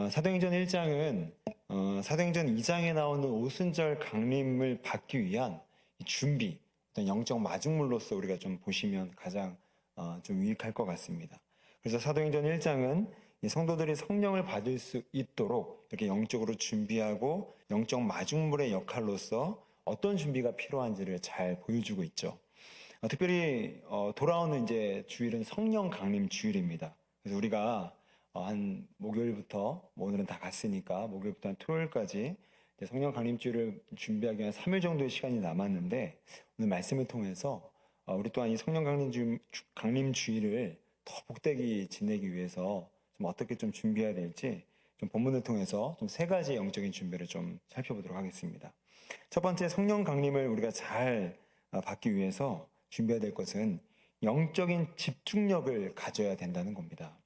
사도행전 1장은 사도행전 2장에 나오는 오순절 강림을 받기 위한 이 준비, 어떤 영적 마중물로서 우리가 좀 보시면 가장 좀 유익할 것 같습니다. 그래서 사도행전 1장은 성도들이 성령을 받을 수 있도록 이렇게 영적으로 준비하고 영적 마중물의 역할로서 어떤 준비가 필요한지를 잘 보여주고 있죠. 특별히 돌아오는 이제 주일은 성령 강림 주일입니다. 그래서 우리가 한 목요일부터, 뭐 오늘은 다 갔으니까 목요일부터 한 토요일까지 성령 강림 주일을 준비하기 위한 3일 정도의 시간이 남았는데, 오늘 말씀을 통해서 우리 또한 이 성령 강림 주일을 더 복되게 지내기 위해서 좀 어떻게 좀 준비해야 될지 좀 본문을 통해서 좀 세 가지 영적인 준비를 좀 살펴보도록 하겠습니다. 첫 번째, 성령 강림을 우리가 잘 받기 위해서 준비해야 될 것은 영적인 집중력을 가져야 된다는 겁니다.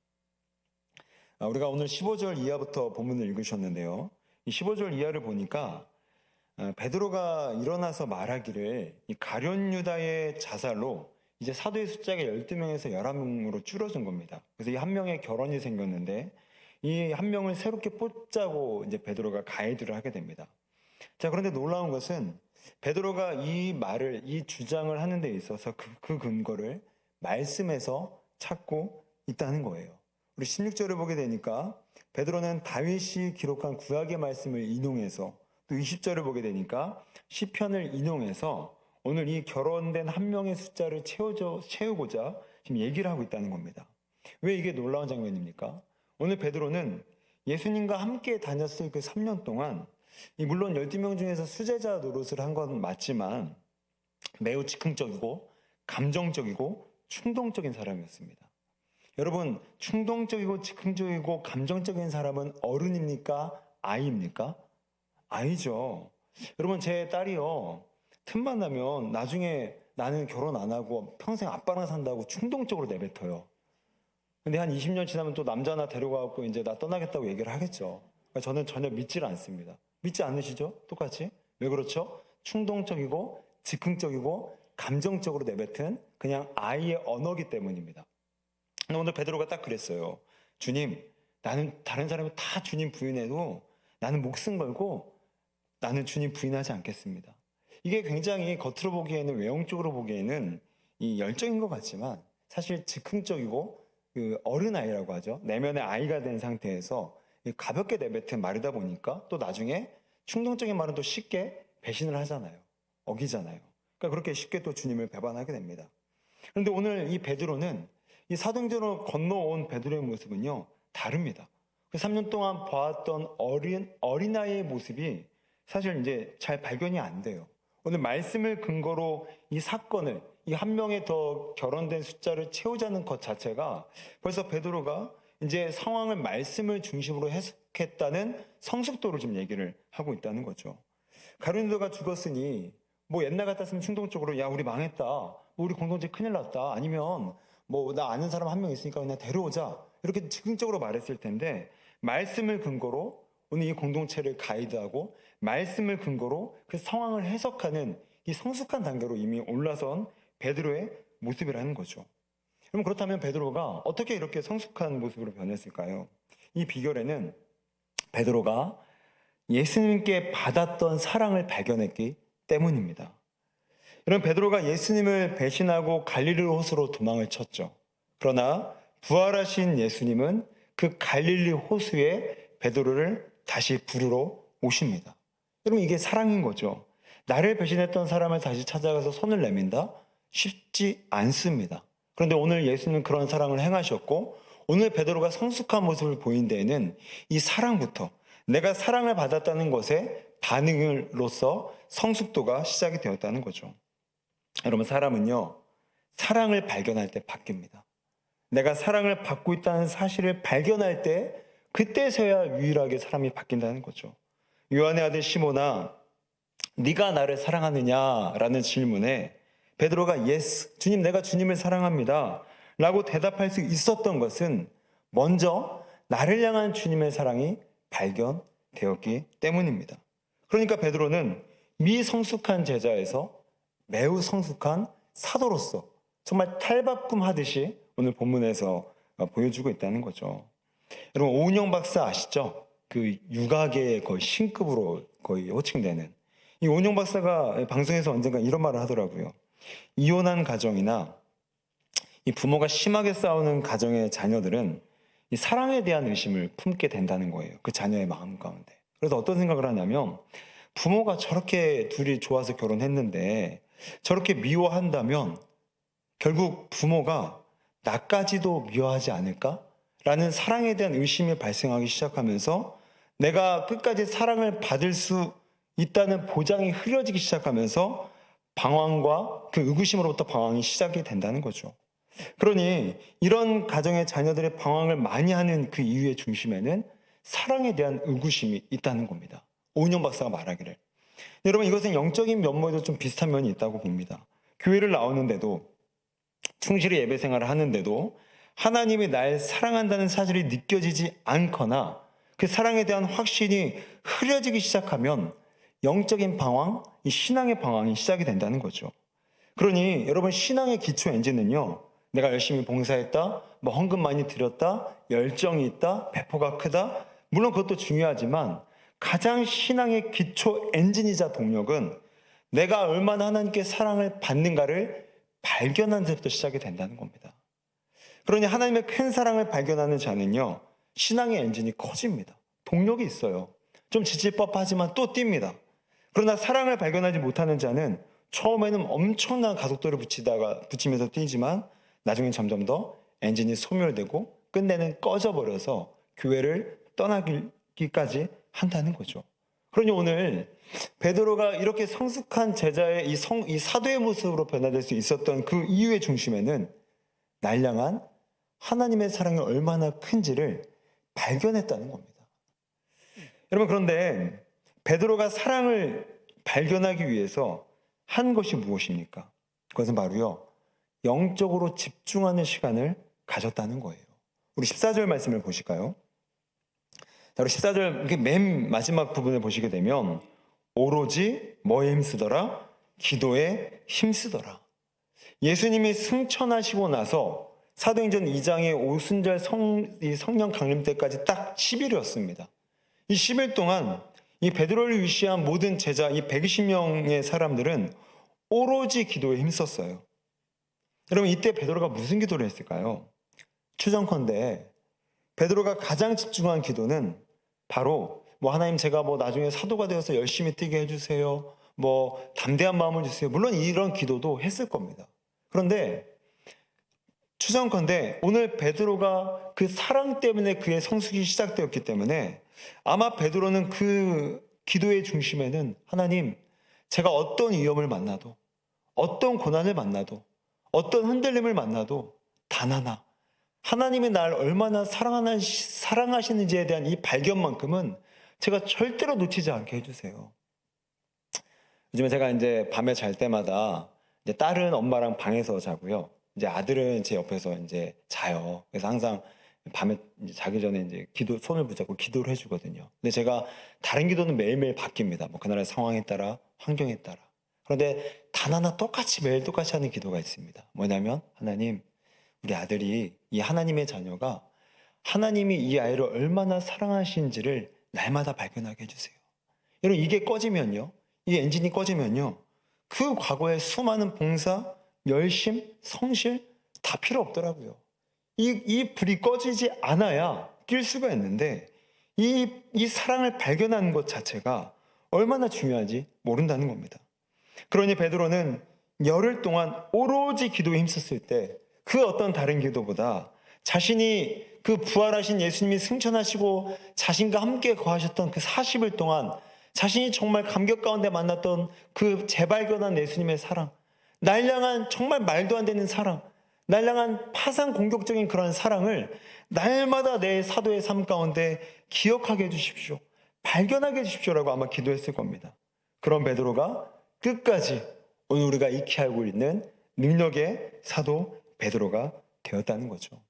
우리가 오늘 15절 이하부터 본문을 읽으셨는데요. 이 15절 이하를 보니까 베드로가 일어나서 말하기를 이 가룟 유다의 자살로 이제 사도의 숫자가 12명에서 11명으로 줄어든 겁니다. 그래서 이 한 명의 결혼이 생겼는데 이 한 명을 새롭게 뽑자고 이제 베드로가 가이드를 하게 됩니다. 자, 그런데 놀라운 것은 베드로가 이 주장을 하는 데 있어서 그 근거를 말씀에서 찾고 있다는 거예요. 우리 16절을 보게 되니까 베드로는 다윗이 기록한 구약의 말씀을 인용해서, 또 20절을 보게 되니까 시편을 인용해서 오늘 이 결혼된 한 명의 숫자를 채우고자 지금 얘기를 하고 있다는 겁니다. 왜 이게 놀라운 장면입니까? 오늘 베드로는 예수님과 함께 다녔을 그 3년 동안 물론 12명 중에서 수제자 노릇을 한 건 맞지만 매우 즉흥적이고 감정적이고 충동적인 사람이었습니다. 여러분, 충동적이고 즉흥적이고 감정적인 사람은 어른입니까? 아이입니까? 아이죠. 여러분, 제 딸이요, 틈만 나면 나중에 나는 결혼 안 하고 평생 아빠랑 산다고 충동적으로 내뱉어요. 근데 한 20년 지나면 또 남자 하나 데려가고 이제 나 떠나겠다고 얘기를 하겠죠. 그러니까 저는 전혀 믿지를 않습니다. 믿지 않으시죠? 똑같이? 왜 그렇죠? 충동적이고 즉흥적이고 감정적으로 내뱉은 그냥 아이의 언어기 때문입니다. 오늘 베드로가 딱 그랬어요. 주님, 나는 다른 사람이 다 주님 부인해도 나는 목숨 걸고 나는 주님 부인하지 않겠습니다. 이게 굉장히 겉으로 보기에는, 외형적으로 보기에는 이 열정인 것 같지만 사실 즉흥적이고 그 어른아이라고 하죠. 내면의 아이가 된 상태에서 가볍게 내뱉은 말이다 보니까 또 나중에 충동적인 말은 또 쉽게 배신을 하잖아요. 어기잖아요. 그러니까 그렇게 쉽게 또 주님을 배반하게 됩니다. 그런데 오늘 이 베드로는 이 사도행전으로 건너온 베드로의 모습은요, 다릅니다. 그 3년 동안 봐왔던 어린아이의 모습이 사실 이제 잘 발견이 안 돼요. 오늘 말씀을 근거로 이 사건을, 이 한 명의 더 결혼된 숫자를 채우자는 것 자체가 벌써 베드로가 이제 상황을 말씀을 중심으로 해석했다는 성숙도를 좀 얘기를 하고 있다는 거죠. 가룟 유다가 죽었으니 뭐 옛날 같았으면 충동적으로 야, 우리 망했다, 뭐 우리 공동체 큰일 났다, 아니면 뭐 나 아는 사람 한 명 있으니까 그냥 데려오자, 이렇게 즉흥적으로 말했을 텐데 말씀을 근거로 오늘 이 공동체를 가이드하고 말씀을 근거로 그 상황을 해석하는 이 성숙한 단계로 이미 올라선 베드로의 모습이라는 거죠. 그럼 그렇다면 베드로가 어떻게 이렇게 성숙한 모습으로 변했을까요? 이 비결에는 베드로가 예수님께 받았던 사랑을 발견했기 때문입니다. 여러분, 베드로가 예수님을 배신하고 갈릴리 호수로 도망을 쳤죠. 그러나 부활하신 예수님은 그 갈릴리 호수에 베드로를 다시 부르러 오십니다. 여러분, 이게 사랑인 거죠. 나를 배신했던 사람을 다시 찾아가서 손을 내민다? 쉽지 않습니다. 그런데 오늘 예수님은 그런 사랑을 행하셨고, 오늘 베드로가 성숙한 모습을 보인 데에는 이 사랑부터, 내가 사랑을 받았다는 것에 반응으로서 성숙도가 시작이 되었다는 거죠. 여러분, 사람은요, 사랑을 발견할 때 바뀝니다. 내가 사랑을 받고 있다는 사실을 발견할 때, 그때서야 유일하게 사람이 바뀐다는 거죠. 요한의 아들 시몬아, 네가 나를 사랑하느냐라는 질문에 베드로가 예스, 주님, 내가 주님을 사랑합니다 라고 대답할 수 있었던 것은 먼저 나를 향한 주님의 사랑이 발견되었기 때문입니다. 그러니까 베드로는 미성숙한 제자에서 매우 성숙한 사도로서 정말 탈바꿈하듯이 오늘 본문에서 보여주고 있다는 거죠. 여러분, 오은영 박사 아시죠? 그 육아계의 거의 신급으로 거의 호칭되는 이 오은영 박사가 방송에서 언젠가 이런 말을 하더라고요. 이혼한 가정이나 이 부모가 심하게 싸우는 가정의 자녀들은 이 사랑에 대한 의심을 품게 된다는 거예요. 그 자녀의 마음 가운데. 그래서 어떤 생각을 하냐면 부모가 저렇게 둘이 좋아서 결혼했는데 저렇게 미워한다면 결국 부모가 나까지도 미워하지 않을까? 라는 사랑에 대한 의심이 발생하기 시작하면서 내가 끝까지 사랑을 받을 수 있다는 보장이 흐려지기 시작하면서 방황과 그 의구심으로부터 방황이 시작이 된다는 거죠. 그러니 이런 가정의 자녀들의 방황을 많이 하는 그 이유의 중심에는 사랑에 대한 의구심이 있다는 겁니다. 오은영 박사가 말하기를. 여러분, 이것은 영적인 면모에도 좀 비슷한 면이 있다고 봅니다. 교회를 나오는데도 충실히 예배 생활을 하는데도 하나님이 날 사랑한다는 사실이 느껴지지 않거나 그 사랑에 대한 확신이 흐려지기 시작하면 영적인 방황, 이 신앙의 방황이 시작이 된다는 거죠. 그러니 여러분, 신앙의 기초 엔진은요, 내가 열심히 봉사했다, 뭐 헌금 많이 드렸다, 열정이 있다, 배포가 크다, 물론 그것도 중요하지만 가장 신앙의 기초 엔진이자 동력은 내가 얼마나 하나님께 사랑을 받는가를 발견한 데부터 시작이 된다는 겁니다. 그러니 하나님의 큰 사랑을 발견하는 자는요, 신앙의 엔진이 커집니다. 동력이 있어요. 좀 지칠 법하지만 또 뜁니다. 그러나 사랑을 발견하지 못하는 자는 처음에는 엄청난 가속도를 붙이면서 뛰지만 나중엔 점점 더 엔진이 소멸되고 끝내는 꺼져버려서 교회를 떠나기까지 한다는 거죠. 그러니 오늘 베드로가 이렇게 성숙한 제자의 이 사도의 모습으로 변화될 수 있었던 그 이유의 중심에는 날 향한 하나님의 사랑이 얼마나 큰지를 발견했다는 겁니다. 여러분, 그런데 베드로가 사랑을 발견하기 위해서 한 것이 무엇입니까? 그것은 바로요, 영적으로 집중하는 시간을 가졌다는 거예요. 우리 14절 말씀을 보실까요? 자, 우리 14절 맨 마지막 부분을 보시게 되면 오로지 뭐에 힘쓰더라? 기도에 힘쓰더라. 예수님이 승천하시고 나서 사도행전 2장의 오순절 성령 강림 때까지 딱 10일이었습니다. 이 10일 동안 이 베드로를 위시한 모든 제자, 이 120명의 사람들은 오로지 기도에 힘썼어요. 여러분, 이때 베드로가 무슨 기도를 했을까요? 추정컨대 베드로가 가장 집중한 기도는 바로 하나님, 제가 나중에 사도가 되어서 열심히 뛰게 해주세요. 담대한 마음을 주세요. 물론 이런 기도도 했을 겁니다. 그런데 추정컨대 오늘 베드로가 그 사랑 때문에 그의 성숙이 시작되었기 때문에 아마 베드로는 그 기도의 중심에는 하나님, 제가 어떤 위험을 만나도, 어떤 고난을 만나도, 어떤 흔들림을 만나도 단 하나, 하나님이 날 얼마나 사랑하시는지에 대한 이 발견만큼은 제가 절대로 놓치지 않게 해주세요. 요즘에 제가 이제 밤에 잘 때마다 이제 딸은 엄마랑 방에서 자고요. 이제 아들은 제 옆에서 이제 자요. 그래서 항상 밤에 이제 자기 전에 이제 손을 붙잡고 기도를 해주거든요. 근데 제가 다른 기도는 매일매일 바뀝니다. 그날의 상황에 따라, 환경에 따라. 그런데 단 하나 매일 똑같이 하는 기도가 있습니다. 뭐냐면, 하나님, 우리 아들이, 이 하나님의 자녀가 하나님이 이 아이를 얼마나 사랑하시는지를 날마다 발견하게 해주세요. 여러분, 이게 꺼지면요, 이 엔진이 꺼지면요, 그 과거의 수많은 봉사, 열심, 성실 다 필요 없더라고요. 이 불이 꺼지지 않아야 뛸 수가 있는데 이 사랑을 발견하는 것 자체가 얼마나 중요한지 모른다는 겁니다. 그러니 베드로는 열흘 동안 오로지 기도에 힘썼을 때 그 어떤 다른 기도보다 자신이 그 부활하신 예수님이 승천하시고 자신과 함께 거하셨던 그 40일 동안 자신이 정말 감격 가운데 만났던 그 재발견한 예수님의 사랑, 날 향한 정말 말도 안 되는 사랑, 날 향한 파상 공격적인 그런 사랑을 날마다 내 사도의 삶 가운데 기억하게 해주십시오, 발견하게 해주십시오라고 아마 기도했을 겁니다. 그런 베드로가 끝까지 오늘 우리가 익히 알고 있는 능력의 사도 베드로가 되었다는 거죠.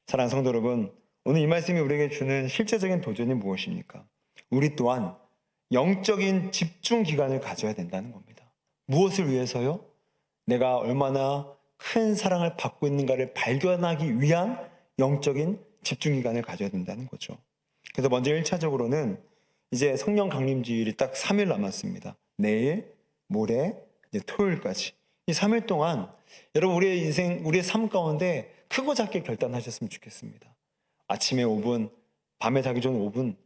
사랑하는 성도 여러분, 오늘 이 말씀이 우리에게 주는 실제적인 도전이 무엇입니까? 우리 또한 영적인 집중 기간을 가져야 된다는 겁니다. 무엇을 위해서요? 내가 얼마나 큰 사랑을 받고 있는가를 발견하기 위한 영적인 집중 기간을 가져야 된다는 거죠. 그래서 먼저 1차적으로는 이제 성령 강림주일이 딱 3일 남았습니다. 내일, 모레, 이제 토요일까지. 이 3일 동안 여러분 우리의 인생, 우리의 삶 가운데 크고 작게 결단하셨으면 좋겠습니다. 아침에 5분, 밤에 자기 전 5분,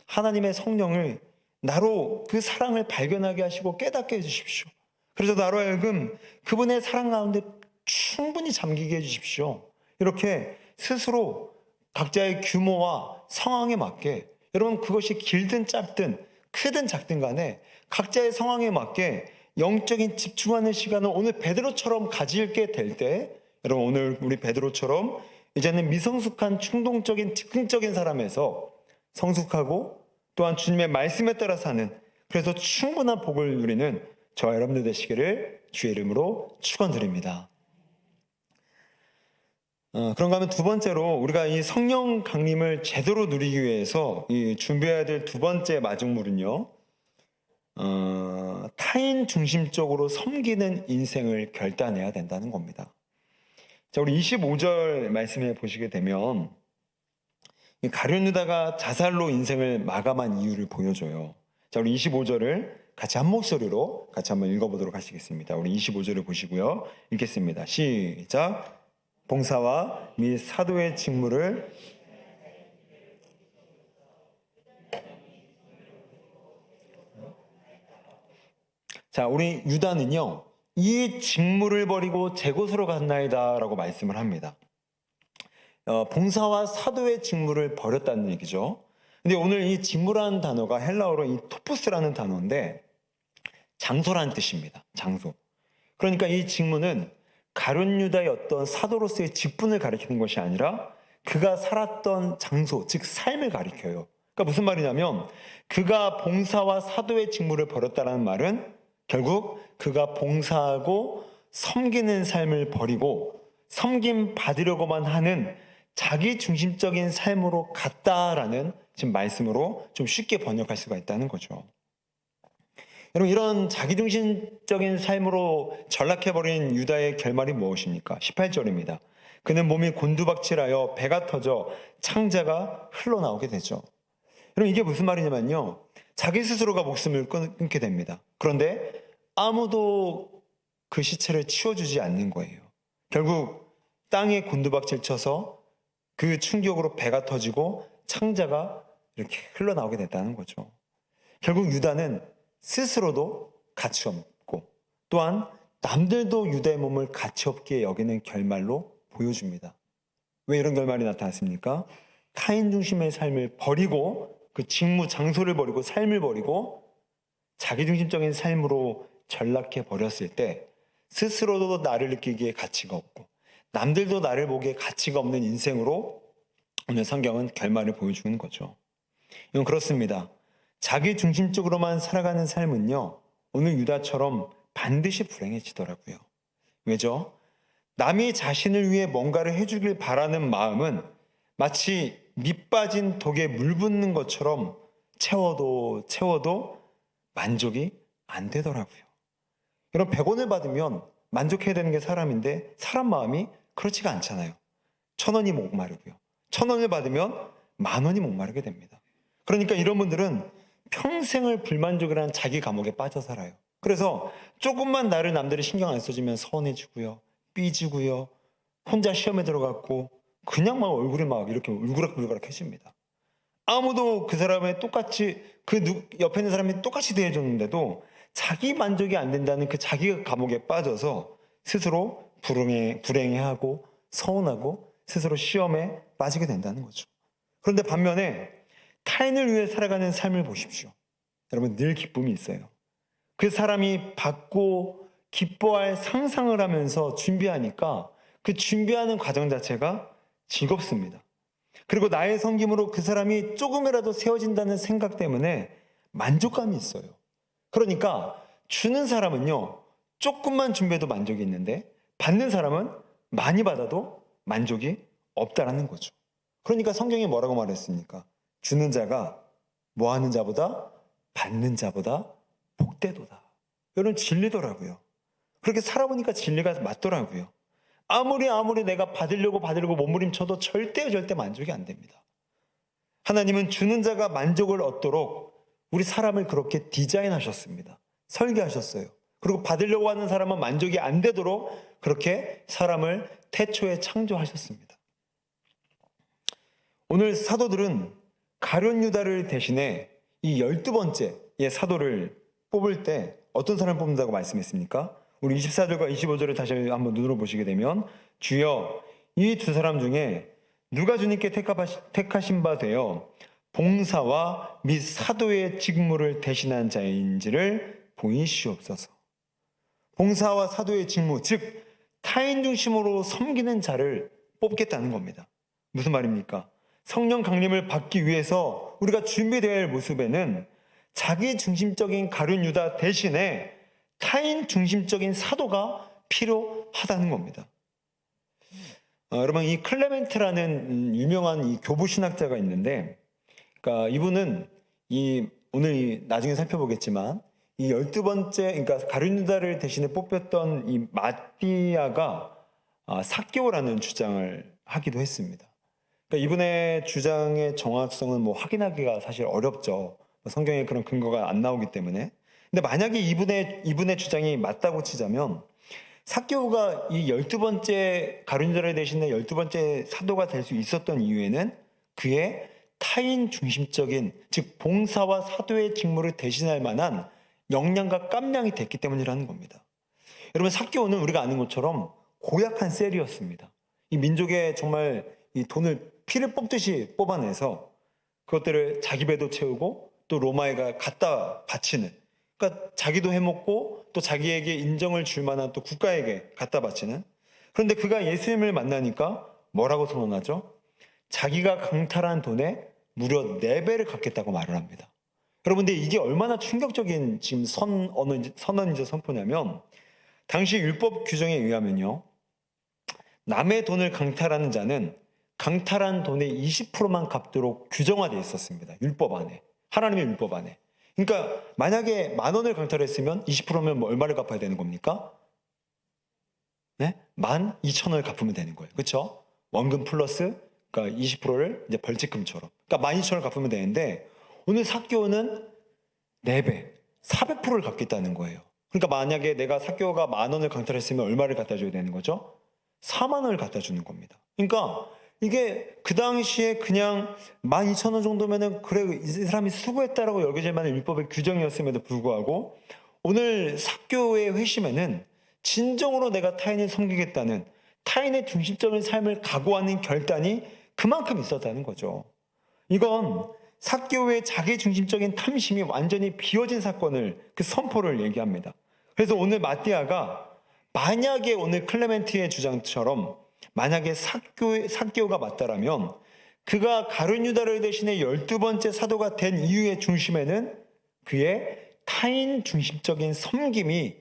하나님의 성령을 나로 그 사랑을 발견하게 하시고 깨닫게 해주십시오. 그래서 나로 하여금 그분의 사랑 가운데 충분히 잠기게 해주십시오. 이렇게 스스로 각자의 규모와 상황에 맞게, 여러분 그것이 길든 짧든 크든 작든 간에 각자의 상황에 맞게 영적인 집중하는 시간을 오늘 베드로처럼 가질게 될 때, 여러분 오늘 우리 베드로처럼 이제는 미성숙한 충동적인 즉흥적인 사람에서 성숙하고 또한 주님의 말씀에 따라 사는, 그래서 충분한 복을 누리는 저와 여러분들 되시기를 주의 이름으로 축원드립니다. 그런가 하면 두 번째로 우리가 이 성령 강림을 제대로 누리기 위해서 이 준비해야 될 두 번째 마중물은요, 타인 중심적으로 섬기는 인생을 결단해야 된다는 겁니다. 자, 우리 25절 말씀해 보시게 되면 가룟 유다가 자살로 인생을 마감한 이유를 보여줘요. 자, 우리 25절을 같이 한 목소리로 같이 한번 읽어보도록 하시겠습니다. 우리 25절을 보시고요. 읽겠습니다. 시작. 봉사와 및 사도의 직무를 자, 우리 유다는요, 이 직무를 버리고 제 곳으로 갔나이다 라고 말씀을 합니다. 봉사와 사도의 직무를 버렸다는 얘기죠. 근데 오늘 이 직무라는 단어가 헬라어로 이 토포스라는 단어인데 장소라는 뜻입니다. 장소. 그러니까 이 직무는 가룟 유다의 어떤 사도로서의 직분을 가리키는 것이 아니라 그가 살았던 장소, 즉 삶을 가리켜요. 그러니까 무슨 말이냐면 그가 봉사와 사도의 직무를 버렸다는 말은 결국 그가 봉사하고 섬기는 삶을 버리고 섬김 받으려고만 하는 자기 중심적인 삶으로 갔다라는 지금 말씀으로 좀 쉽게 번역할 수가 있다는 거죠. 여러분, 이런 자기중심적인 삶으로 전락해버린 유다의 결말이 무엇입니까? 18절입니다. 그는 몸이 곤두박질하여 배가 터져 창자가 흘러나오게 되죠. 여러분, 이게 무슨 말이냐면요, 자기 스스로가 목숨을 끊게 됩니다. 그런데 아무도 그 시체를 치워주지 않는 거예요. 결국 땅에 곤두박질 쳐서 그 충격으로 배가 터지고 창자가 이렇게 흘러나오게 됐다는 거죠. 결국 유다는 스스로도 가치 없고 또한 남들도 유다의 몸을 가치 없게 여기는 결말로 보여줍니다. 왜 이런 결말이 나타났습니까? 타인 중심의 삶을 버리고 그 직무 장소를 버리고 삶을 버리고 자기중심적인 삶으로 전락해 버렸을 때 스스로도 나를 느끼기에 가치가 없고 남들도 나를 보기에 가치가 없는 인생으로 오늘 성경은 결말을 보여주는 거죠. 이건 그렇습니다. 자기중심적으로만 살아가는 삶은요, 오늘 유다처럼 반드시 불행해지더라고요. 왜죠? 남이 자신을 위해 뭔가를 해주길 바라는 마음은 마치 밑 빠진 독에 물 붓는 것처럼 채워도 만족이 안 되더라고요. 여러분, 100원을 받으면 만족해야 되는 게 사람인데 사람 마음이 그렇지가 않잖아요. 1,000원이 목마르고요. 1,000원을 받으면 10,000원이 목마르게 됩니다. 그러니까 이런 분들은 평생을 불만족이라는 자기 감옥에 빠져 살아요. 그래서 조금만 나를 남들이 신경 안 써주면 서운해지고요, 삐지고요, 혼자 시험에 들어갔고 그냥 막 얼굴이 막 이렇게 울그락불그락해집니다. 아무도 그 사람의 똑같이 옆에 있는 사람이 똑같이 대해줬는데도 자기 만족이 안 된다는 그 자기 감옥에 빠져서 스스로 불행해하고 서운하고 스스로 시험에 빠지게 된다는 거죠. 그런데 반면에 타인을 위해 살아가는 삶을 보십시오. 여러분, 늘 기쁨이 있어요. 그 사람이 받고 기뻐할 상상을 하면서 준비하니까 그 준비하는 과정 자체가 즐겁습니다. 그리고 나의 섬김으로 그 사람이 조금이라도 세워진다는 생각 때문에 만족감이 있어요. 그러니까 주는 사람은요, 조금만 준비해도 만족이 있는데 받는 사람은 많이 받아도 만족이 없다라는 거죠. 그러니까 성경이 뭐라고 말했습니까? 주는 자가 뭐 하는 자보다 받는 자보다 복되도다. 이런 진리더라고요. 그렇게 살아보니까 진리가 맞더라고요. 아무리 내가 받으려고 몸부림쳐도 절대 만족이 안 됩니다. 하나님은 주는 자가 만족을 얻도록 우리 사람을 그렇게 디자인하셨습니다. 설계하셨어요. 그리고 받으려고 하는 사람은 만족이 안 되도록 그렇게 사람을 태초에 창조하셨습니다. 오늘 사도들은 가룟 유다를 대신해 이 12번째의 사도를 뽑을 때 어떤 사람을 뽑는다고 말씀했습니까? 우리 24절과 25절을 다시 한번 눈으로 보시게 되면 주여 이 두 사람 중에 누가 주님께 택하신 바 되어 봉사와 및 사도의 직무를 대신한 자인지를 보이시옵소서. 봉사와 사도의 직무, 즉 타인 중심으로 섬기는 자를 뽑겠다는 겁니다. 무슨 말입니까? 성령 강림을 받기 위해서 우리가 준비되어야 할 모습에는 자기 중심적인 가룟 유다 대신에 타인 중심적인 사도가 필요하다는 겁니다. 여러분, 이 클레멘트라는 유명한 이 교부 신학자가 있는데, 그러니까 이분은 오늘 나중에 살펴보겠지만 이 12번째, 그러니까 가룟 유다를 대신에 뽑혔던 이 마띠아가 사개오라는 주장을 하기도 했습니다. 그러니까 이분의 주장의 정확성은 뭐 확인하기가 사실 어렵죠. 성경에 그런 근거가 안 나오기 때문에. 근데 만약에 이분의 주장이 맞다고 치자면 사개오가 이 12번째 가룟 유다를 대신해 12번째 사도가 될 수 있었던 이유에는 그의 타인 중심적인, 즉 봉사와 사도의 직무를 대신할 만한 역량과 깜냥이 됐기 때문이라는 겁니다. 여러분, 사개오는 우리가 아는 것처럼 고약한 셀이었습니다. 이 민족의 정말 이 돈을 피를 뽑듯이 뽑아내서 그것들을 자기 배도 채우고 또 로마에 갖다 바치는, 그러니까 자기도 해먹고 또 자기에게 인정을 줄 만한 또 국가에게 갖다 바치는. 그런데 그가 예수님을 만나니까 뭐라고 선언하죠? 자기가 강탈한 돈에 무려 4배를 갚겠다고 말을 합니다. 여러분들, 이게 얼마나 충격적인 지금 선언이자 선포냐면, 당시 율법 규정에 의하면요, 남의 돈을 강탈하는 자는 강탈한 돈의 20%만 갚도록 규정화되어 있었습니다. 율법 안에, 하나님의 율법 안에. 그러니까 만약에 10,000원을 강탈했으면 20%면 뭐 얼마를 갚아야 되는 겁니까? 네? 12,000원을 갚으면 되는 거예요. 그렇죠? 원금 플러스 그러니까 20%를 이제 벌칙금처럼. 그러니까 12,000원을 갚으면 되는데 오늘 사개오는 4배, 400%를 갚겠다는 거예요. 그러니까 만약에 내가 사개오가 10,000원을 강탈했으면 얼마를 갖다 줘야 되는 거죠? 40,000원을 갖다 주는 겁니다. 그러니까 이게 그 당시에 그냥 12,000원 정도면은 그래 이 사람이 수고했다라고 여겨질 만한 율법의 규정이었음에도 불구하고 오늘 사개오의 회심에는 진정으로 내가 타인을 섬기겠다는 타인의 중심적인 삶을 각오하는 결단이 그만큼 있었다는 거죠. 이건 사개오의 자기 중심적인 탐심이 완전히 비워진 사건을, 그 선포를 얘기합니다. 그래서 오늘 마띠아가 만약에 오늘 클레멘트의 주장처럼 만약에 사개오가 맞다라면 그가 가룟 유다를 대신해 12번째 사도가 된 이유의 중심에는 그의 타인 중심적인 섬김이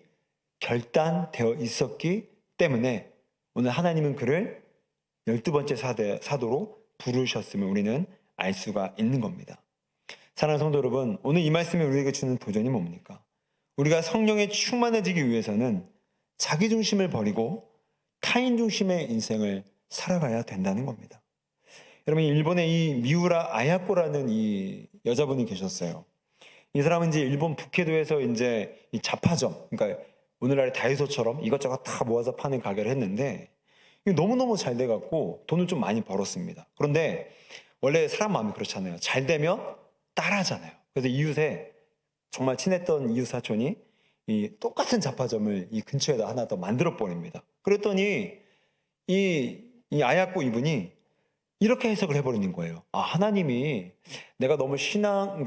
결단되어 있었기 때문에 오늘 하나님은 그를 12번째 사도로 부르셨음을 우리는 알 수가 있는 겁니다. 사랑하는 성도 여러분, 오늘 이 말씀이 우리에게 주는 도전이 뭡니까? 우리가 성령에 충만해지기 위해서는 자기 중심을 버리고 타인 중심의 인생을 살아가야 된다는 겁니다. 여러분, 일본에 이 미우라 아야코라는 이 여자분이 계셨어요. 이 사람은 이제 일본 북해도에서 이제 이 잡화점, 그러니까 오늘날의 다이소처럼 이것저것 다 모아서 파는 가게를 했는데 너무너무 잘 돼갖고 돈을 좀 많이 벌었습니다. 그런데 원래 사람 마음이 그렇잖아요. 잘 되면 따라하잖아요. 그래서 이웃에 정말 친했던 이웃 사촌이 이 똑같은 잡화점을 이 근처에다 하나 더 만들어 버립니다. 그랬더니 이 아야코 이분이 이렇게 해석을 해버리는 거예요. 하나님이 내가 너무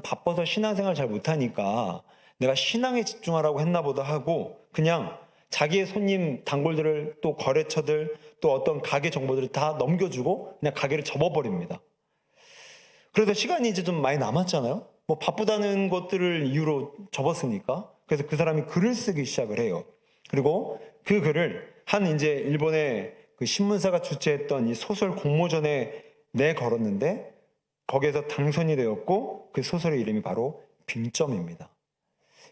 바빠서 신앙생활 잘 못하니까 내가 신앙에 집중하라고 했나 보다 하고 그냥 자기의 손님 단골들을 또 거래처들 또 어떤 가게 정보들을 다 넘겨주고 그냥 가게를 접어버립니다. 그래서 시간이 이제 좀 많이 남았잖아요. 뭐 바쁘다는 것들을 이유로 접었으니까. 그래서 그 사람이 글을 쓰기 시작을 해요. 그리고 그 글을 이제 일본의 그 신문사가 주최했던 이 소설 공모전에 내걸었는데 거기에서 당선이 되었고 그 소설의 이름이 바로 빙점입니다.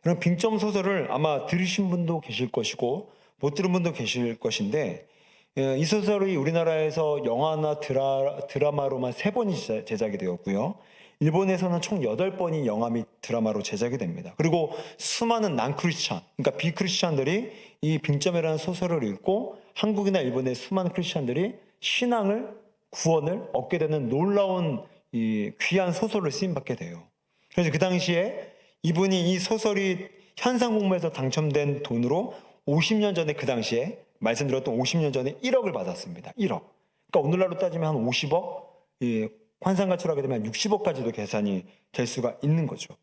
그럼 빙점 소설을 아마 들으신 분도 계실 것이고 못 들은 분도 계실 것인데 이 소설이 우리나라에서 영화나 드라마로만 3번이 제작이 되었고요. 일본에서는 총 8번이 영화 및 드라마로 제작이 됩니다. 그리고 수많은 난크리스찬, 그러니까 비크리스찬들이 이 빙점이라는 소설을 읽고 한국이나 일본의 수많은 크리스찬들이 신앙을, 구원을 얻게 되는 놀라운 이 귀한 소설을 쓰임받게 돼요. 그래서 그 당시에 이분이 이 소설이 현상공모에서 당첨된 돈으로 50년 전에, 그 당시에 말씀드렸던 50년 전에 1억을 받았습니다. 1억. 그러니까 오늘날로 따지면 한 50억, 환산 가치로 하게 되면 60억까지도 계산이 될 수가 있는 거죠.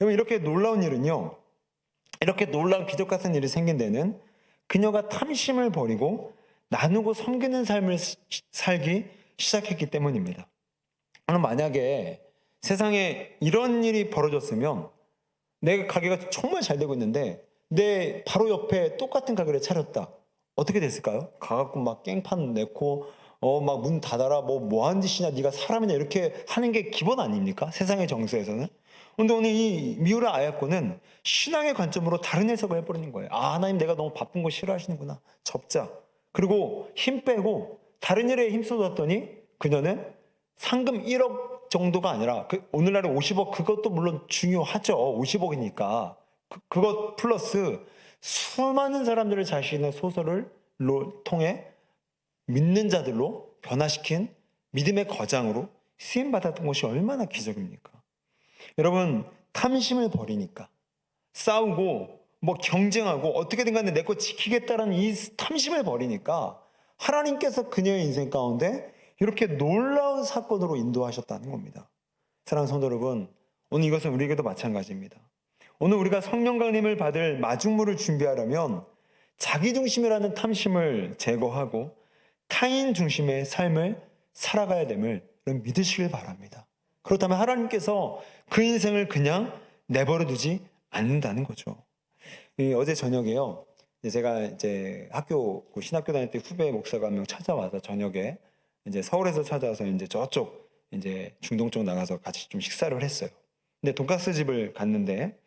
여러분, 이렇게 놀라운 일은요, 이렇게 놀라운 기적 같은 일이 생긴 데는 그녀가 탐심을 버리고 나누고 섬기는 삶을 살기 시작했기 때문입니다. 저는 만약에 세상에 이런 일이 벌어졌으면, 내 가게가 정말 잘 되고 있는데 내 바로 옆에 똑같은 가게를 차렸다. 어떻게 됐을까요? 가갖고 막 깽판 내고 막 문 닫아라, 뭐 하는 짓이냐, 네가 사람이냐, 이렇게 하는 게 기본 아닙니까? 세상의 정서에서는. 근데 오늘 이 미우라 아야코는 신앙의 관점으로 다른 해석을 해버리는 거예요. 아, 하나님, 내가 너무 바쁜 거 싫어하시는구나, 접자. 그리고 힘 빼고 다른 일에 힘쏟았더니 그녀는 상금 1억 정도가 아니라, 오늘날의 50억, 그것도 물론 중요하죠. 50억이니까. 그것 플러스 수많은 사람들을 자신의 소설을 통해 믿는 자들로 변화시킨 믿음의 거장으로 쓰임받았던 것이 얼마나 기적입니까? 여러분, 탐심을 버리니까, 싸우고 뭐 경쟁하고 어떻게든 간에 내 거 지키겠다는 이 탐심을 버리니까 하나님께서 그녀의 인생 가운데 이렇게 놀라운 사건으로 인도하셨다는 겁니다. 사랑하는 성도 여러분, 오늘 이것은 우리에게도 마찬가지입니다. 오늘 우리가 성령 강림을 받을 마중물을 준비하려면 자기중심이라는 탐심을 제거하고 타인 중심의 삶을 살아가야 됨을 믿으시길 바랍니다. 그렇다면 하나님께서 그 인생을 그냥 내버려 두지 않는다는 거죠. 어제 저녁에요, 제가 이제 신학교 다닐 때 후배 목사가 한 명 찾아와서 저녁에 이제 서울에서 찾아와서 이제 저쪽 이제 중동 쪽 나가서 같이 좀 식사를 했어요. 근데 돈가스 집을 갔는데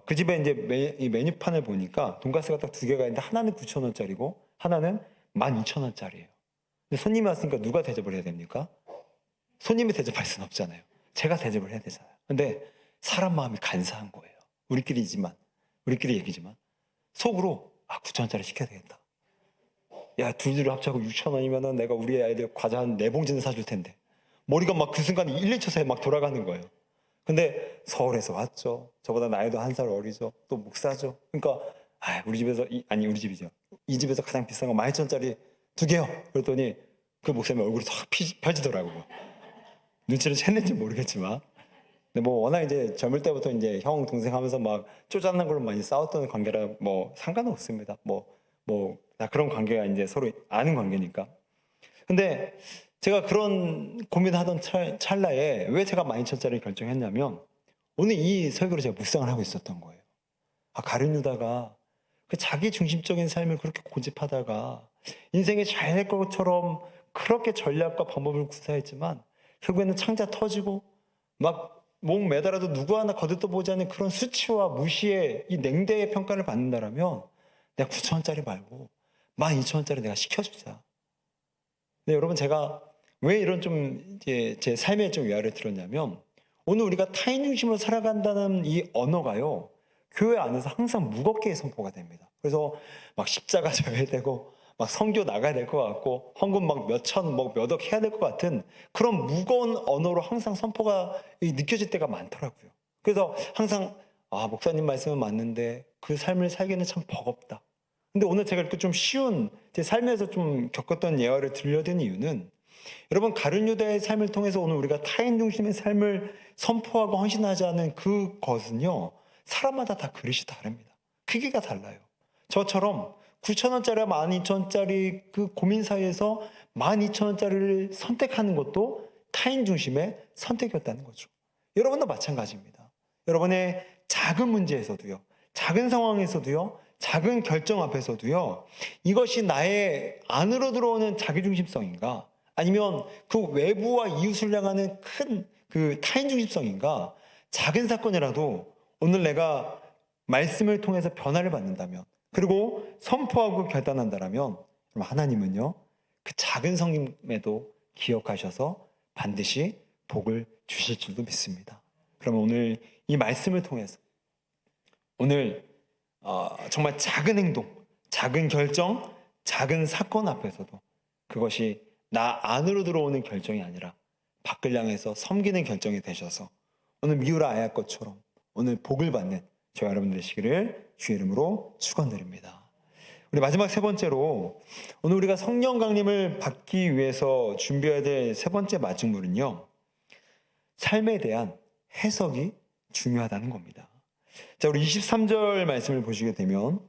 그 집에 이제 이 메뉴판을 보니까 돈가스가 딱 2개가 있는데 하나는 9,000원짜리고 하나는 12,000원짜리예요. 근데 손님이 왔으니까 누가 대접을 해야 됩니까? 손님이 대접할 수는 없잖아요. 제가 대접을 해야 되잖아요. 근데 사람 마음이 간사한 거예요. 우리끼리 얘기지만 속으로 9,000원짜리 시켜야 되겠다. 야, 둘이 합쳐서 6,000원이면은 내가 우리 아이들 과자 한 4봉지는 사줄 텐데. 머리가 막 그 순간 1, 2초 사이에 막 돌아가는 거예요. 근데 서울에서 왔죠. 저보다 나이도 1살 어리죠. 또 목사죠. 그러니까 우리 집에서 우리 집이죠. 이 집에서 가장 비싼 거 12,000원짜리 2개요. 그랬더니 그 목사님 얼굴이 탁 펴지더라고요. 눈치를 챘는지 모르겠지만. 근데 뭐 워낙 이제 젊을 때부터 이제 형 동생 하면서 막 쪼잔한 걸로 많이 싸웠던 관계라 뭐 상관은 없습니다. 다 그런 관계가 이제 서로 아는 관계니까. 근데 제가 그런 고민하던 찰나에 왜 제가 12,000원짜리 결정했냐면, 오늘 이 설교를 제가 묵상을 하고 있었던 거예요. 가룟 유다가 그 자기 중심적인 삶을 그렇게 고집하다가 인생이 잘 될 것처럼 그렇게 전략과 방법을 구사했지만 결국에는 창자 터지고 막 목 매달아도 누구 하나 거들떠보지 않는 그런 수치와 무시의 이 냉대의 평가를 받는다라면 내가 9,000원짜리 말고 12,000원짜리 내가 시켜주자. 근데 여러분, 제가 왜 이런 좀 이제 제 삶에 좀 위화를 들었냐면, 오늘 우리가 타인 중심으로 살아간다는 이 언어가요, 교회 안에서 항상 무겁게 선포가 됩니다. 그래서 막 십자가 져야 되고 막 선교 나가야 될 것 같고 헌금 막 몇천 몇억 해야 될 것 같은 그런 무거운 언어로 항상 선포가 느껴질 때가 많더라고요. 그래서 항상 목사님 말씀은 맞는데 그 삶을 살기는 참 버겁다. 근데 오늘 제가 이렇게 좀 쉬운 제 삶에서 좀 겪었던 예화를 들려드린 이유는, 여러분, 가룟 유다의 삶을 통해서 오늘 우리가 타인 중심의 삶을 선포하고 헌신하자는 그것은요, 사람마다 다 그릇이 다릅니다. 크기가 달라요. 저처럼 9,000원짜리와 12,000원짜리 그 고민 사이에서 12,000원짜리를 선택하는 것도 타인 중심의 선택이었다는 거죠. 여러분도 마찬가지입니다. 여러분의 작은 문제에서도요, 작은 상황에서도요, 작은 결정 앞에서도요, 이것이 나의 안으로 들어오는 자기중심성인가, 아니면 그 외부와 이웃을 향하는 큰 그 타인중심성인가, 작은 사건이라도 오늘 내가 말씀을 통해서 변화를 받는다면, 그리고 선포하고 결단한다면, 그럼 하나님은요, 그 작은 성임에도 기억하셔서 반드시 복을 주실 줄도 믿습니다. 그러면 오늘 이 말씀을 통해서 오늘 정말 작은 행동, 작은 결정, 작은 사건 앞에서도 그것이 나 안으로 들어오는 결정이 아니라 밖을 향해서 섬기는 결정이 되셔서 오늘 미우라 아야 것처럼 오늘 복을 받는 저와 여러분 되시기를 주의 이름으로 축원드립니다. 우리 마지막 세 번째로 오늘 우리가 성령 강림을 받기 위해서 준비해야 될 세 번째 마중물은요, 삶에 대한 해석이 중요하다는 겁니다. 자, 우리 23절 말씀을 보시게 되면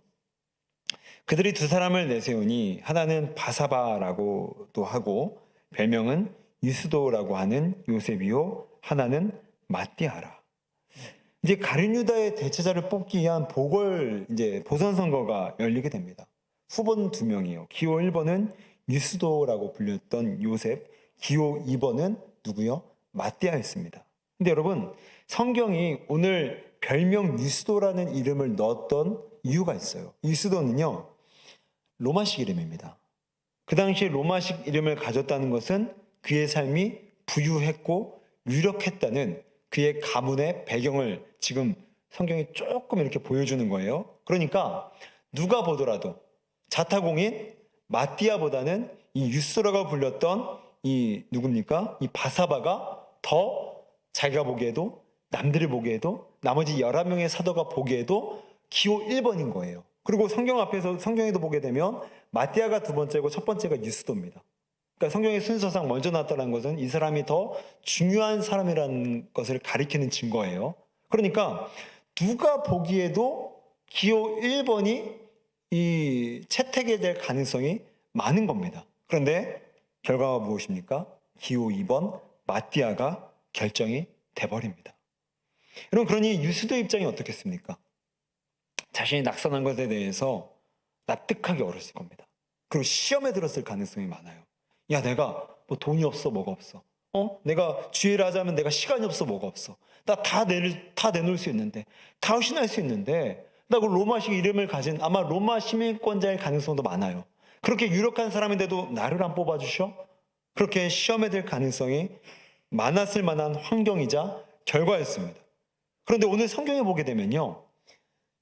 그들이 두 사람을 내세우니 하나는 바사바라고도 하고 별명은 유스도라고 하는 요셉이요 하나는 마띠아라. 이제 가룟 유다의 대체자를 뽑기 위한 보선 선거가 열리게 됩니다. 후보는 두 명이에요. 기호 1번은 유스도라고 불렸던 요셉, 기호 2번은 누구요? 마띠아였습니다. 근데 여러분, 성경이 오늘 별명 유스도라는 이름을 넣었던 이유가 있어요. 유스도는요, 로마식 이름입니다. 그 당시에 로마식 이름을 가졌다는 것은 그의 삶이 부유했고 유력했다는 그의 가문의 배경을 지금 성경이 조금 이렇게 보여주는 거예요. 그러니까 누가 보더라도 자타공인 마띠아보다는 이 유스도라고 불렸던 이 누굽니까? 이 바사바가 더 자기가 보기에도, 남들이 보기에도, 나머지 11명의 사도가 보기에도 기호 1번인 거예요. 그리고 성경에도 보게 되면 마띠아가 두 번째고 첫 번째가 유스도입니다. 그러니까 성경의 순서상 먼저 나왔다는 것은 이 사람이 더 중요한 사람이라는 것을 가리키는 증거예요. 그러니까 누가 보기에도 기호 1번이 이 채택이 될 가능성이 많은 겁니다. 그런데 결과가 무엇입니까? 기호 2번 마띠아가 결정이 돼버립니다. 여러분, 그러니 유스도 입장이 어떻겠습니까? 자신이 낙선한 것에 대해서 납득하기 어렸을 겁니다. 그리고 시험에 들었을 가능성이 많아요. 야, 내가 뭐 돈이 없어, 뭐가 없어. 내가 주의를 하자면 내가 시간이 없어, 뭐가 없어. 나 다 내놓을 수 있는데, 다 헌신할 수 있는데, 나 그 로마식 이름을 가진 아마 로마 시민권자일 가능성도 많아요. 그렇게 유력한 사람인데도 나를 안 뽑아주셔? 그렇게 시험에 들 가능성이 많았을 만한 환경이자 결과였습니다. 그런데 오늘 성경에 보게 되면요,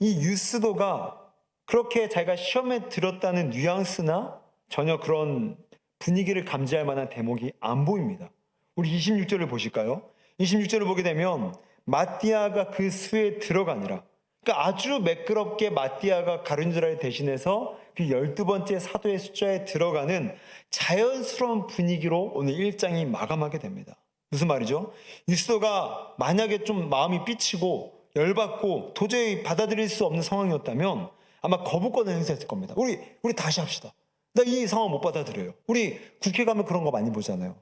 이 유스도가 그렇게 자기가 시험에 들었다는 뉘앙스나 전혀 그런 분위기를 감지할 만한 대목이 안 보입니다. 우리 26절을 보실까요? 26절을 보게 되면 마띠아가 그 수에 들어가니라. 그러니까 아주 매끄럽게 마띠아가 가룟 유다를 대신해서 그 12번째 사도의 숫자에 들어가는 자연스러운 분위기로 오늘 1장이 마감하게 됩니다. 무슨 말이죠? 유스도가 만약에 좀 마음이 삐치고 열받고 도저히 받아들일 수 없는 상황이었다면 아마 거부권을 행사했을 겁니다. 우리 다시 합시다. 나 이 상황 못 받아들여요. 우리 국회 가면 그런 거 많이 보잖아요.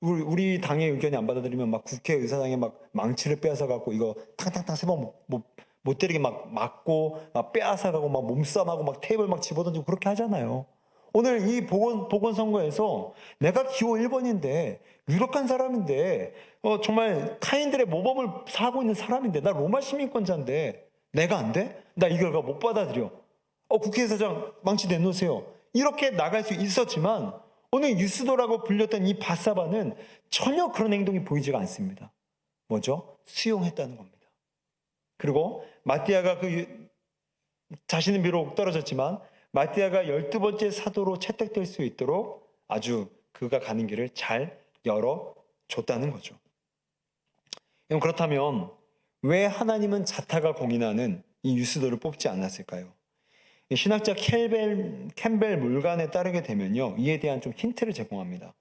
우리 당의 의견이 안 받아들이면 막 국회의사당에 막 망치를 빼앗아 갖고 이거 탕탕탕 세 번 못 때리게 막 맞고 막 빼앗아 가고 막 몸싸움하고 막 테이블 막 집어던지고 그렇게 하잖아요. 오늘 이 보건선거에서 내가 기호 1번인데 유력한 사람인데 정말 타인들의 모범을 사고 있는 사람인데 나 로마 시민권자인데 내가 안 돼? 나 이 결과 못 받아들여. 국회의사장 망치 내놓으세요. 이렇게 나갈 수 있었지만 오늘 유스도라고 불렸던 이 바사바는 전혀 그런 행동이 보이지가 않습니다. 뭐죠? 수용했다는 겁니다. 그리고 마띠아가 자신은 비록 떨어졌지만 마띠아가 12번째 사도로 채택될 수 있도록 아주 그가 가는 길을 잘 열어줬다는 거죠. 그렇다면 왜 하나님은 자타가 공인하는 이 유스도를 뽑지 않았을까요? 신학자 캠벨 물간에 따르게 되면요, 이에 대한 좀 힌트를 제공합니다.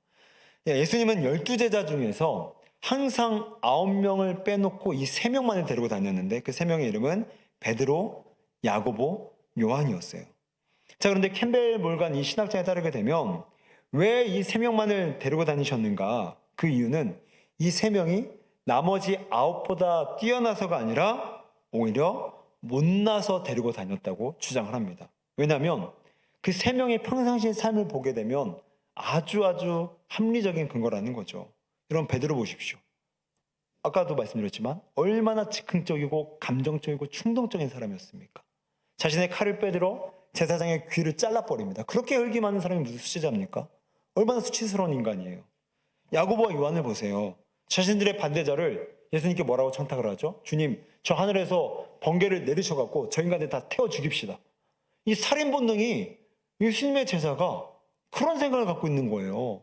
예수님은 12제자 중에서 항상 9명을 빼놓고 이 3명만을 데리고 다녔는데 그 3명의 이름은 베드로, 야고보, 요한이었어요. 자, 그런데 캠벨 몰간 이 신학자에 따르게 되면 왜 이 3명만을 데리고 다니셨는가? 그 이유는 이 3명이 나머지 9보다 뛰어나서가 아니라 오히려 못나서 데리고 다녔다고 주장을 합니다. 왜냐하면 그 3명의 평상시의 삶을 보게 되면 아주 합리적인 근거라는 거죠. 여러분, 베드로 보십시오. 아까도 말씀드렸지만 얼마나 즉흥적이고 감정적이고 충동적인 사람이었습니까? 자신의 칼을 빼들어 제사장의 귀를 잘라버립니다. 그렇게 혈기 많은 사람이 무슨 수치자입니까? 얼마나 수치스러운 인간이에요. 야고보와 요한을 보세요. 자신들의 반대자를 예수님께 뭐라고 청탁을 하죠? 주님, 저 하늘에서 번개를 내리셔갖고 저 인간들 다 태워 죽입시다. 이 살인 본능이 예수님의 제자가 그런 생각을 갖고 있는 거예요.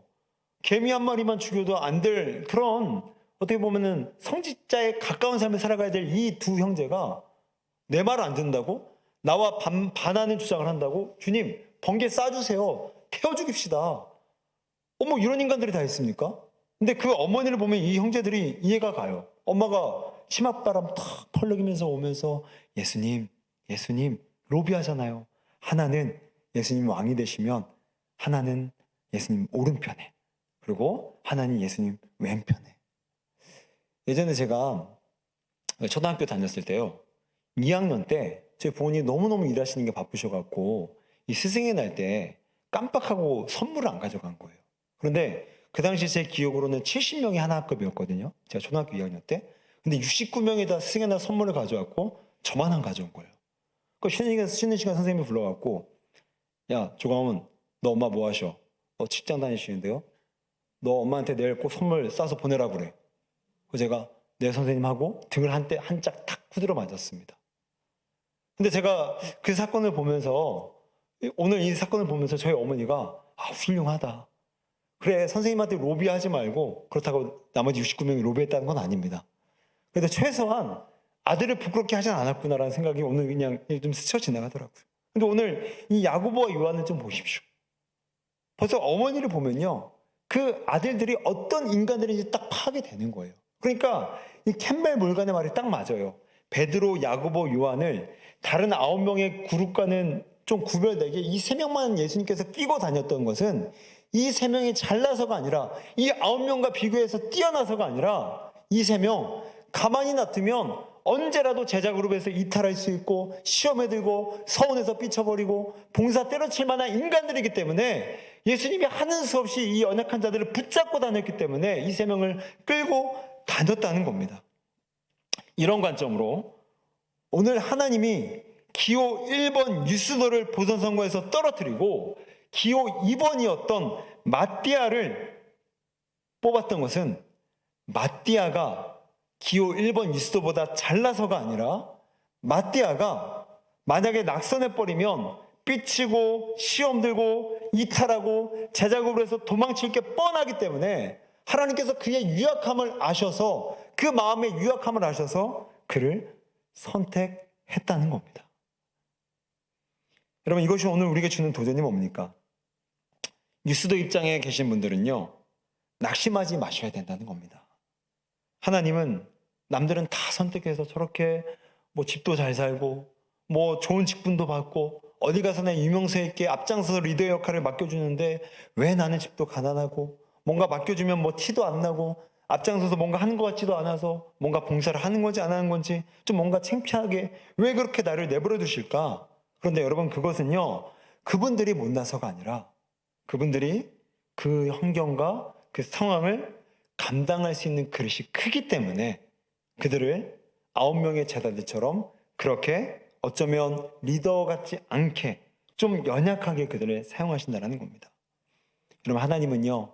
개미 한 마리만 죽여도 안 될 그런, 어떻게 보면은 성직자에 가까운 삶을 살아가야 될 이 두 형제가 내 말을 안 듣는다고? 나와 반하는 주장을 한다고? 주님, 번개 쏴주세요. 태워 죽입시다. 어머, 이런 인간들이 다 있습니까? 근데 그 어머니를 보면 이 형제들이 이해가 가요. 엄마가 치맛바람 탁 펄럭이면서 오면서 예수님, 예수님, 로비하잖아요. 하나는 예수님 왕이 되시면 하나는 예수님 오른편에, 그리고 하나는 예수님 왼편에. 예전에 제가 초등학교 다녔을 때요, 2학년 때 저희 부모님이 너무너무 일하시는 게 바쁘셔갖고 이 스승의 날 때 깜빡하고 선물을 안 가져간 거예요. 그런데 그 당시 제 기억으로는 70명이 하나 학급이었거든요. 제가 초등학교 2학년 때. 근데 69명이 다 스승의 날 선물을 가져왔고 저만 안 가져온 거예요. 그 쉬는 시간 선생님이 불러갖고, 야, 조강훈, 너 엄마 뭐 하셔? 직장 다니시는데요? 너 엄마한테 내일 꼭 선물 싸서 보내라 그래. 그래서 제가 네 선생님 하고 등을 한 짝 탁 후드려 맞았습니다. 근데 제가 그 사건을 보면서, 오늘 이 사건을 보면서 저희 어머니가 훌륭하다. 그래, 선생님한테 로비하지 말고, 그렇다고 나머지 69명이 로비했다는 건 아닙니다. 그래도 최소한 아들을 부끄럽게 하진 않았구나라는 생각이 오늘 그냥 좀 스쳐 지나가더라고요. 근데 오늘 이 야고보와 요한을 좀 보십시오. 벌써 어머니를 보면요, 그 아들들이 어떤 인간들인지 딱 파악이 되는 거예요. 그러니까 이 캠벨 몰간의 말이 딱 맞아요. 베드로, 야고보, 요한을 다른 9명의 그룹과는 좀 구별되게 이 3명만 예수님께서 끼고 다녔던 것은 이 3명이 잘나서가 아니라, 이 9명과 비교해서 뛰어나서가 아니라, 이 3명 가만히 놔두면 언제라도 제자 그룹에서 이탈할 수 있고 시험에 들고 서운해서 삐쳐버리고 봉사 때려칠 만한 인간들이기 때문에 예수님이 하는 수 없이 이 연약한 자들을 붙잡고 다녔기 때문에 이 3명을 끌고 다녔다는 겁니다. 이런 관점으로 오늘 하나님이 기호 1번 유스도를 보선선거에서 떨어뜨리고 기호 2번이었던 마띠아를 뽑았던 것은, 마띠아가 기호 1번 유스도보다 잘나서가 아니라, 마띠아가 만약에 낙선해버리면 삐치고 시험 들고 이탈하고 제자급으로 도망칠 게 뻔하기 때문에 하나님께서 그의 유약함을 아셔서, 그 마음의 유약함을 아셔서 그를 선택했다는 겁니다. 여러분, 이것이 오늘 우리에게 주는 도전이 뭡니까? 유스도 입장에 계신 분들은요, 낙심하지 마셔야 된다는 겁니다. 하나님은 남들은 다 선택해서 저렇게 집도 잘 살고 좋은 직분도 받고 어디 가서나 유명세 있게 앞장서서 리더 역할을 맡겨주는데, 왜 나는 집도 가난하고 뭔가 맡겨주면 티도 안 나고 앞장서서 뭔가 하는 것 같지도 않아서 뭔가 봉사를 하는 건지 안 하는 건지 좀 뭔가 창피하게 왜 그렇게 나를 내버려 두실까? 그런데 여러분, 그것은요, 그분들이 못나서가 아니라 그분들이 그 환경과 그 상황을 감당할 수 있는 그릇이 크기 때문에 그들을 9명의 제자들처럼 그렇게 어쩌면 리더 같지 않게 좀 연약하게 그들을 사용하신다는 겁니다. 여러분, 하나님은요,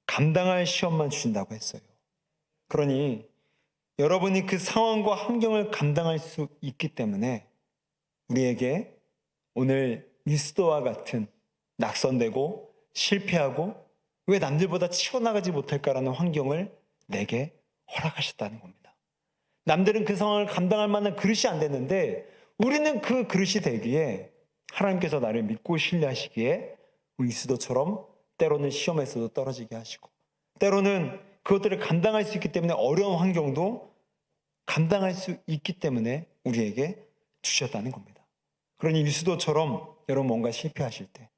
감당할 시험만 주신다고 했어요. 그러니 여러분이 그 상황과 환경을 감당할 수 있기 때문에 우리에게 오늘 유스도와 같은 낙선되고 실패하고 왜 남들보다 치워나가지 못할까라는 환경을 내게 허락하셨다는 겁니다. 남들은 그 상황을 감당할 만한 그릇이 안 됐는데 우리는 그 그릇이 되기에 하나님께서 나를 믿고 신뢰하시기에 유스도처럼 때로는 시험에서도 떨어지게 하시고, 때로는 그것들을 감당할 수 있기 때문에 어려운 환경도 감당할 수 있기 때문에 우리에게 주셨다는 겁니다. 그러니 유스도처럼 여러분 뭔가 실패하실 때,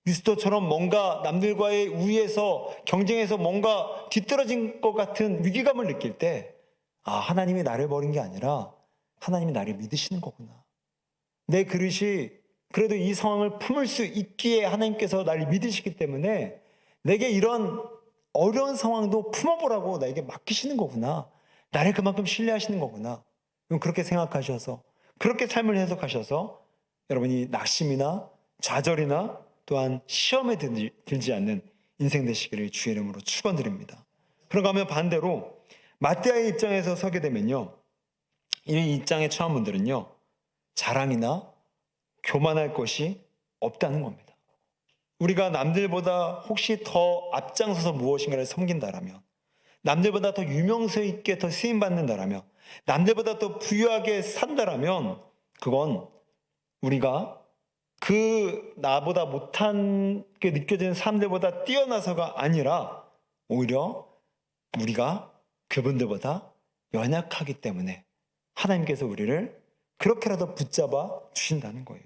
유스도처럼 뭔가 남들과의 우위에서 경쟁에서 뭔가 뒤떨어진 것 같은 위기감을 느낄 때, 하나님이 나를 버린 게 아니라 하나님이 나를 믿으시는 거구나. 내 그릇이 그래도 이 상황을 품을 수 있기에 하나님께서 나를 믿으시기 때문에 내게 이런 어려운 상황도 품어보라고 나에게 맡기시는 거구나. 나를 그만큼 신뢰하시는 거구나. 그렇게 생각하셔서, 그렇게 삶을 해석하셔서 여러분이 낙심이나 좌절이나 또한 시험에 들지 않는 인생 되시기를 주의 이름으로 축원드립니다. 그런가 하면 반대로 마띠아의 입장에서 서게 되면요, 이 입장에 처한 분들은요, 자랑이나 교만할 것이 없다는 겁니다. 우리가 남들보다 혹시 더 앞장서서 무엇인가를 섬긴다라면, 남들보다 더 유명세 있게 더 쓰임받는다라면, 남들보다 더 부유하게 산다라면, 그건 우리가 그 나보다 못한 게 느껴지는 사람들보다 뛰어나서가 아니라 오히려 우리가 그분들보다 연약하기 때문에 하나님께서 우리를 그렇게라도 붙잡아 주신다는 거예요.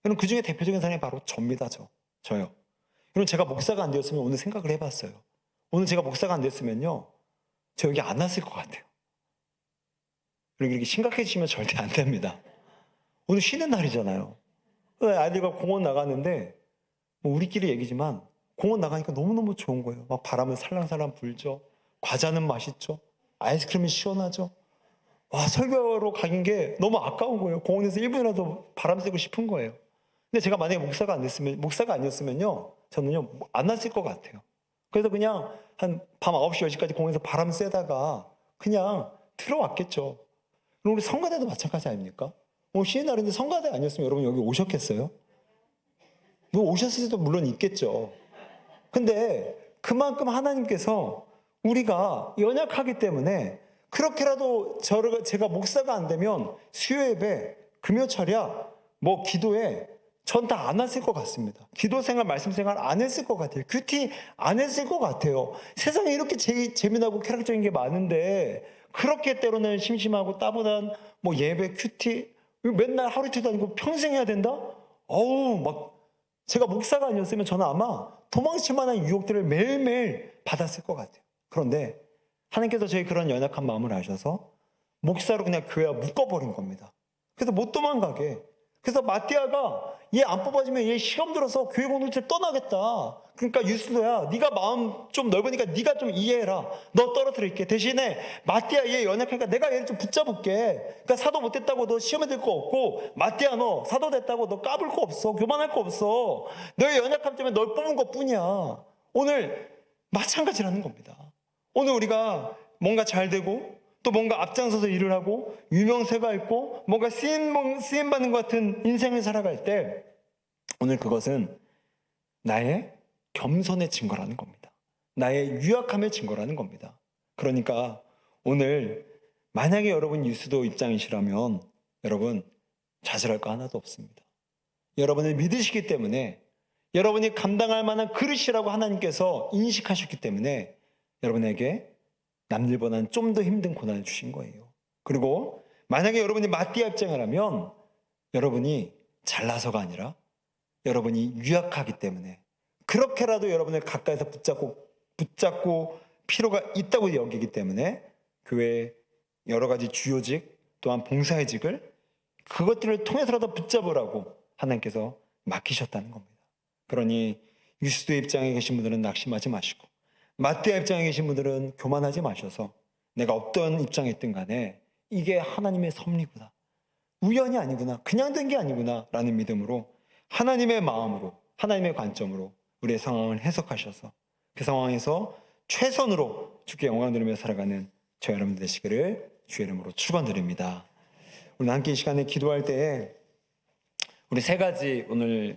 여러분, 그 중에 대표적인 사람이 바로 저입니다. 저요. 여러분, 제가 목사가 안 되었으면 오늘 생각을 해봤어요. 오늘 제가 목사가 안 됐으면요, 저 여기 안 왔을 것 같아요. 그리고 이렇게 심각해지시면 절대 안 됩니다. 오늘 쉬는 날이잖아요. 아이들과 공원 나갔는데, 뭐 우리끼리 얘기지만 공원 나가니까 너무너무 좋은 거예요. 막 바람은 살랑살랑 불죠. 과자는 맛있죠. 아이스크림이 시원하죠. 와, 설교로 가긴 게 너무 아까운 거예요. 공원에서 1분이라도 바람 쐬고 싶은 거예요. 근데 제가 만약에 목사가 아니었으면요, 저는요, 안 왔을 것 같아요. 그래서 그냥 한 밤 9시, 10시까지 공원에서 바람 쐬다가 그냥 들어왔겠죠. 그럼 우리 성가대도 마찬가지 아닙니까? 쉬는 날인데 성가대 아니었으면 여러분 여기 오셨겠어요? 뭐 오셨을 수도 물론 있겠죠. 근데 그만큼 하나님께서 우리가 연약하기 때문에 그렇게라도 제가 목사가 안 되면 수요 예배, 금요 철야, 뭐 기도에 전 다 안 왔을 것 같습니다. 기도 생활, 말씀 생활 안 했을 것 같아요. 큐티 안 했을 것 같아요. 세상에 이렇게 재미나고 쾌락적인 게 많은데 그렇게 때로는 심심하고 따분한 뭐 예배, 큐티 맨날 하루 이틀도 아니고 평생 해야 된다? 막 제가 목사가 아니었으면 저는 아마 도망칠 만한 유혹들을 매일매일 받았을 것 같아요. 그런데 하나님께서 저희 그런 연약한 마음을 아셔서 목사로 그냥 교회와 묶어버린 겁니다. 그래서 못 도망가게. 그래서 마띠아가 얘 안 뽑아주면 얘 시험 들어서 교회 공동체 떠나겠다. 그러니까 유스도야, 네가 마음 좀 넓으니까 네가 좀 이해해라. 너 떨어뜨릴게. 대신에 마띠아 얘 연약하니까 내가 얘를 좀 붙잡을게. 그러니까 사도 못됐다고 너 시험에 들 거 없고, 마띠아 너 사도 됐다고 너 까불 거 없어. 교만할 거 없어. 너의 연약함 때문에 널 뽑은 것 뿐이야. 오늘 마찬가지라는 겁니다. 오늘 우리가 뭔가 잘 되고 또 뭔가 앞장서서 일을 하고 유명세가 있고 뭔가 쓰임받는 것 같은 인생을 살아갈 때 오늘 그것은 나의 겸손의 증거라는 겁니다. 나의 유약함의 증거라는 겁니다. 그러니까 오늘 만약에 여러분 유스도 입장이시라면 여러분 좌절할 거 하나도 없습니다. 여러분을 믿으시기 때문에 여러분이 감당할 만한 그릇이라고 하나님께서 인식하셨기 때문에 여러분에게 남들보다는 좀 더 힘든 고난을 주신 거예요. 그리고 만약에 여러분이 마띠아 입장을 하면 여러분이 잘나서가 아니라 여러분이 유약하기 때문에 그렇게라도 여러분을 가까이서 붙잡고 필요가 있다고 여기기 때문에 교회의 여러 가지 주요직 또한 봉사의 직을 그것들을 통해서라도 붙잡으라고 하나님께서 맡기셨다는 겁니다. 그러니 유스도 입장에 계신 분들은 낙심하지 마시고 마띠아 입장에 계신 분들은 교만하지 마셔서 내가 어떤 입장에 있든 간에 이게 하나님의 섭리구나, 우연이 아니구나, 그냥 된 게 아니구나 라는 믿음으로 하나님의 마음으로 하나님의 관점으로 우리의 상황을 해석하셔서 그 상황에서 최선으로 주께 영광 드리며 살아가는 저 여러분들 되시기를 주의 이름으로 축원드립니다. 우리 함께 이 시간에 기도할 때에 우리 세 가지 오늘